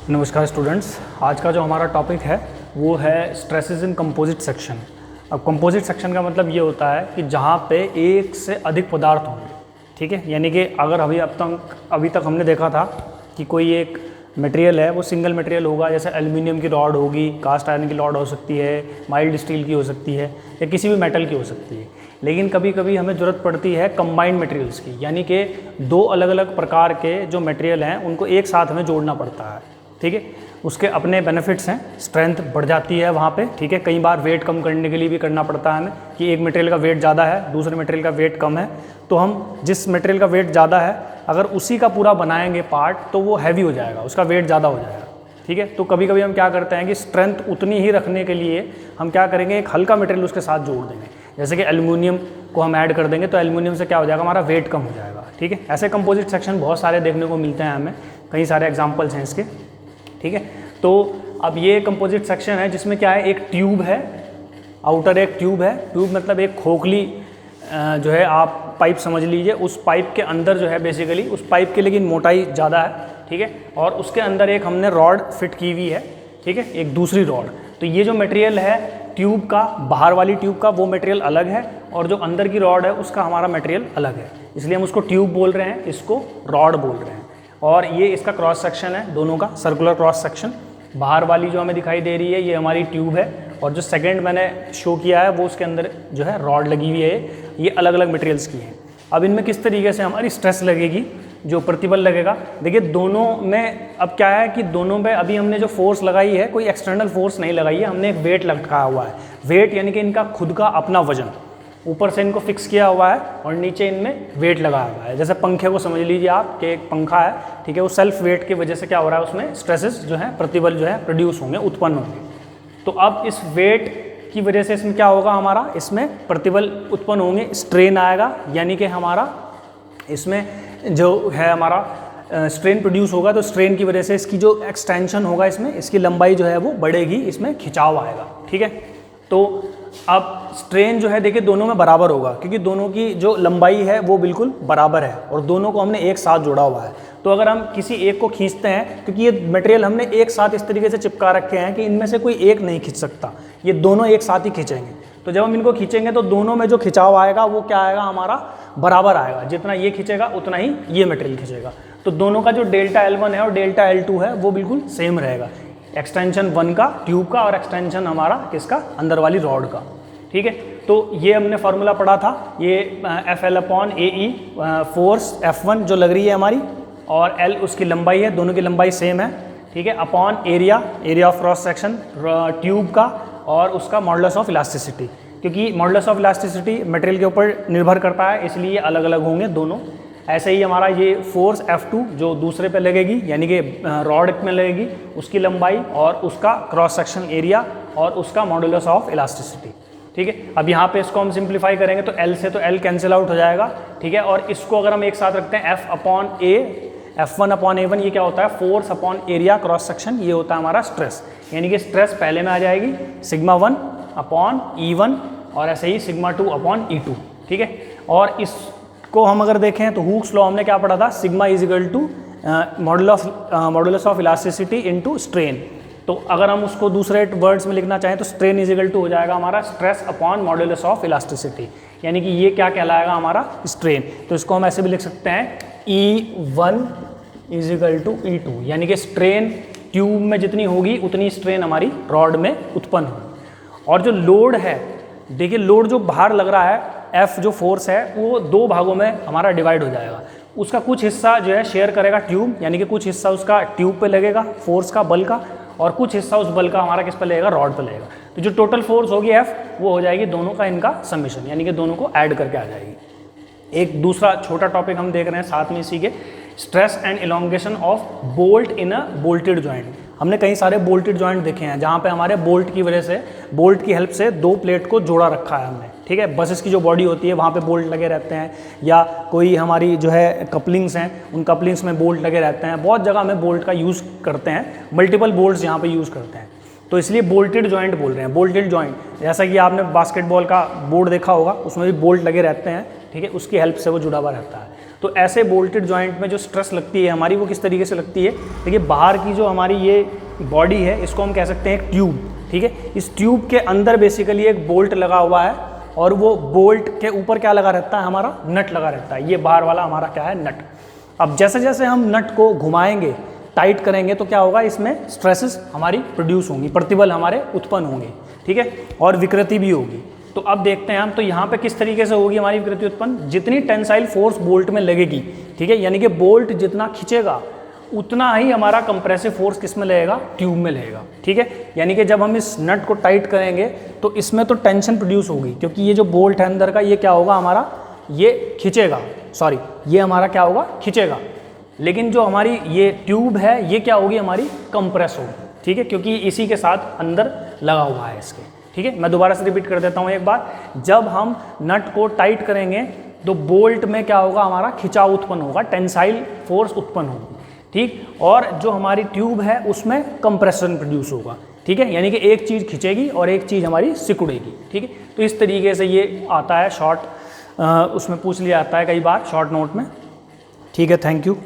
नमस्कार स्टूडेंट्स, आज का जो हमारा टॉपिक है वो है स्ट्रेसेस इन कंपोजिट सेक्शन। अब कंपोजिट सेक्शन का मतलब ये होता है कि जहाँ पे एक से अधिक पदार्थ होंगे, ठीक है। यानी कि अगर अभी तक हमने देखा था कि कोई एक मटेरियल है वो सिंगल मटेरियल होगा, जैसे एल्युमिनियम की रॉड होगी, कास्ट आयरन की रॉड हो सकती है, माइल्ड स्टील की हो सकती है या किसी भी मेटल की हो सकती है। लेकिन कभी कभी हमें ज़रूरत पड़ती है कंबाइंड मटेरियल्स की, यानी कि दो अलग अलग प्रकार के जो मटेरियल हैं उनको एक साथ हमें जोड़ना पड़ता है, ठीक है। उसके अपने बेनिफिट्स हैं, स्ट्रेंथ बढ़ जाती है वहाँ पे, ठीक है। कई बार वेट कम करने के लिए भी करना पड़ता है हमें कि एक मटेरियल का वेट ज़्यादा है, दूसरे मटेरियल का वेट कम है, तो हम जिस मटेरियल का वेट ज़्यादा है अगर उसी का पूरा बनाएंगे पार्ट तो वो हैवी हो जाएगा, उसका वेट ज़्यादा हो जाएगा, ठीक है। तो कभी कभी हम क्या करते हैं कि स्ट्रेंथ उतनी ही रखने के लिए हम क्या करेंगे, एक हल्का मटेरियल उसके साथ जोड़ देंगे। जैसे कि एल्युमिनियम को हम ऐड कर देंगे तो एल्युमिनियम से क्या हो जाएगा, हमारा वेट कम हो जाएगा, ठीक है। ऐसे कंपोजिट सेक्शन बहुत सारे देखने को मिलते हैं हमें, कई सारे एग्जाम्पल्स हैं इसके, ठीक है। तो अब ये कंपोजिट सेक्शन है जिसमें क्या है, एक ट्यूब है, आउटर एक ट्यूब है। ट्यूब मतलब एक खोखली जो है, आप पाइप समझ लीजिए। उस पाइप के अंदर जो है बेसिकली उस पाइप की लेकिन मोटाई ज़्यादा है, ठीक है। और उसके अंदर एक हमने रॉड फिट की हुई है, ठीक है, एक दूसरी रॉड। तो ये जो मटेरियल है ट्यूब का, बाहर वाली ट्यूब का वो मटेरियल अलग है और जो अंदर की रॉड है उसका हमारा मटेरियल अलग है, इसलिए हम उसको ट्यूब बोल रहे हैं, इसको रॉड बोल रहे हैं। और ये इसका क्रॉस सेक्शन है दोनों का, सर्कुलर क्रॉस सेक्शन। बाहर वाली जो हमें दिखाई दे रही है ये हमारी ट्यूब है और जो सेकंड मैंने शो किया है वो उसके अंदर जो है रॉड लगी हुई है। ये अलग अलग मटेरियल्स की हैं। अब इनमें किस तरीके से हमारी स्ट्रेस लगेगी, जो प्रतिबल लगेगा, देखिए दोनों में अब क्या है कि दोनों पे अभी हमने जो फोर्स लगाई है कोई एक्सटर्नल फोर्स नहीं लगाई है, हमने एक वेट लटकाया हुआ है। वेट यानी कि इनका खुद का अपना वजन, ऊपर से इनको फिक्स किया हुआ है और नीचे इनमें वेट लगाया हुआ है। जैसे पंखे को समझ लीजिए आप कि एक पंखा है, ठीक है, वो सेल्फ वेट की वजह से क्या हो रहा है, उसमें स्ट्रेसेस जो है, प्रतिबल जो है प्रोड्यूस होंगे, उत्पन्न होंगे। तो अब इस वेट की वजह से इसमें क्या होगा, हमारा इसमें प्रतिबल उत्पन्न होंगे, स्ट्रेन आएगा, यानी कि हमारा इसमें जो है हमारा स्ट्रेन प्रोड्यूस होगा। तो स्ट्रेन की वजह से इसकी जो एक्सटेंशन होगा, इसमें इसकी लंबाई जो है वो बढ़ेगी, इसमें खिंचाव आएगा, ठीक है। तो अब स्ट्रेन जो है देखिए दोनों में बराबर होगा क्योंकि दोनों की जो लंबाई है वो बिल्कुल बराबर है और दोनों को हमने एक साथ जोड़ा हुआ है। तो अगर हम किसी एक को खींचते हैं, क्योंकि ये मटेरियल हमने एक साथ इस तरीके से चिपका रखे हैं कि इनमें से कोई एक नहीं खींच सकता, ये दोनों एक साथ ही खींचेंगे। तो जब हम इनको खींचेंगे तो दोनों में जो खिंचाव आएगा वो क्या आएगा, हमारा बराबर आएगा। जितना ये खींचेगा उतना ही ये मटेरियल खींचेगा। तो दोनों का जो डेल्टा L1 है और डेल्टा L2 है वो बिल्कुल सेम रहेगा। एक्सटेंशन 1 का ट्यूब का और एक्सटेंशन हमारा किसका, अंदर वाली रॉड का, ठीक है। तो ये हमने फार्मूला पढ़ा था, ये FL/AE फोर्स F1 जो लग रही है हमारी और L उसकी लंबाई है, दोनों की लंबाई सेम है, ठीक है, upon area of cross section tube का और उसका मॉडुलस ऑफ इलास्टिसिटी। क्योंकि मॉडुलस ऑफ इलास्टिसिटी मटेरियल के ऊपर निर्भर करता है, इसलिए ये अलग अलग होंगे दोनों। ऐसे ही हमारा ये फोर्स F2 जो दूसरे पे लगेगी, यानी कि रॉड में लगेगी, उसकी लंबाई और उसका क्रॉस सेक्शन एरिया और उसका मॉडुलस ऑफ इलास्टिसिटी, ठीक है। अब यहाँ पे इसको हम सिंप्लीफाई करेंगे तो L से तो L कैंसिल आउट हो जाएगा, ठीक है। और इसको अगर हम एक साथ रखते हैं F/A1/A1, ये क्या होता है, force upon area cross section, ये होता है हमारा स्ट्रेस। यानी कि स्ट्रेस पहले में आ जाएगी σ1/E1 और ऐसे ही σ2/E2, ठीक है। और इसको हम अगर देखें तो हुक्स लॉ हमने क्या पढ़ा था, sigma is equal to modulus of elasticity into strain. तो अगर हम उसको दूसरे वर्ड्स में लिखना चाहें तो स्ट्रेन इज इक्वल टू हो जाएगा हमारा stress upon modulus of elasticity, यानी कि ये क्या कहलाएगा, हमारा स्ट्रेन। तो इसको हम ऐसे भी लिख सकते हैं E1 is equal to E2, यानी कि स्ट्रेन ट्यूब में जितनी होगी उतनी स्ट्रेन हमारी रॉड में उत्पन्न होगी। और जो लोड है, देखिए लोड जो बाहर लग रहा है, F जो फोर्स है वो दो भागों में हमारा डिवाइड हो जाएगा। उसका कुछ हिस्सा जो है शेयर करेगा ट्यूब, यानी कि कुछ हिस्सा उसका ट्यूब पे लगेगा फोर्स का, बल का, और कुछ हिस्सा उस बल का हमारा किस पे लगेगा, रॉड पे लगेगा। तो जो टोटल फोर्स होगी F वो हो जाएगी दोनों का इनका समेशन, यानी कि दोनों को ऐड करके आ जाएगी। एक दूसरा छोटा टॉपिक हम देख रहे हैं साथ में इसी के, stress and elongation of bolt in a bolted joint. हमने कई सारे बोल्टेड जॉइंट देखे हैं जहाँ पे हमारे बोल्ट की वजह से, बोल्ट की हेल्प से दो प्लेट को जोड़ा रखा है हमने, ठीक है। बसेस की जो बॉडी होती है वहाँ पे बोल्ट लगे रहते हैं, या कोई हमारी जो है कपलिंग्स हैं उन कपलिंग्स में बोल्ट लगे रहते हैं। बहुत जगह में बोल्ट का यूज़ करते हैं, मल्टीपल बोल्ट्स यहाँ पे यूज़ करते हैं, तो इसलिए बोल्टेड जॉइंट बोल रहे हैं। बोल्टेड जॉइंट जैसा कि आपने बास्केटबॉल का बोर्ड देखा होगा, उसमें भी बोल्ट लगे रहते हैं, ठीक है, उसकी हेल्प से वो जुड़ा हुआ रहता है। तो तो ऐसे बोल्टेड जॉइंट में जो स्ट्रेस लगती है हमारी वो किस तरीके से लगती है, देखिए बाहर की जो हमारी ये बॉडी है इसको हम कह सकते हैं एक ट्यूब, ठीक है। इस ट्यूब के अंदर बेसिकली एक बोल्ट लगा हुआ है और वो बोल्ट के ऊपर क्या लगा रहता है, हमारा नट लगा रहता है। ये बाहर वाला हमारा क्या है, नट। अब जैसे जैसे हम नट को घुमाएंगे, टाइट करेंगे तो क्या होगा, इसमें स्ट्रेसेस हमारी प्रोड्यूस होंगी, प्रतिबल हमारे उत्पन्न होंगे, ठीक है, और विकृति भी होगी। तो अब देखते हैं हम, तो यहाँ पे किस तरीके से होगी हमारी विकृति उत्पन्न, जितनी टेंसाइल फोर्स बोल्ट में लगेगी, ठीक है, यानी कि बोल्ट जितना खींचेगा उतना ही हमारा कंप्रेसिव फोर्स किस में लगेगा, ट्यूब में लगेगा, ठीक है। यानी कि जब हम इस नट को टाइट करेंगे तो इसमें तो टेंशन प्रोड्यूस होगी, क्योंकि ये जो बोल्ट है अंदर का ये क्या होगा हमारा, ये खींचेगा, सॉरी ये हमारा क्या होगा, खींचेगा। लेकिन जो हमारी ये ट्यूब है ये क्या होगी, हमारी कंप्रेस होगी, ठीक है, क्योंकि इसी के साथ अंदर लगा हुआ है इसके, ठीक है। मैं दोबारा से रिपीट कर देता हूँ एक बार, जब हम नट को टाइट करेंगे तो बोल्ट में क्या होगा, हमारा खिंचाव उत्पन्न होगा, टेंसाइल फोर्स उत्पन्न होगी, ठीक। और जो हमारी ट्यूब है उसमें कंप्रेशन प्रोड्यूस होगा, ठीक है, यानी कि एक चीज़ खिंचेगी और एक चीज़ हमारी सिकुड़ेगी, ठीक है। तो इस तरीके से ये आता है शॉर्ट, उसमें पूछ लिया आता है कई बार शॉर्ट नोट में, ठीक है। Thank you.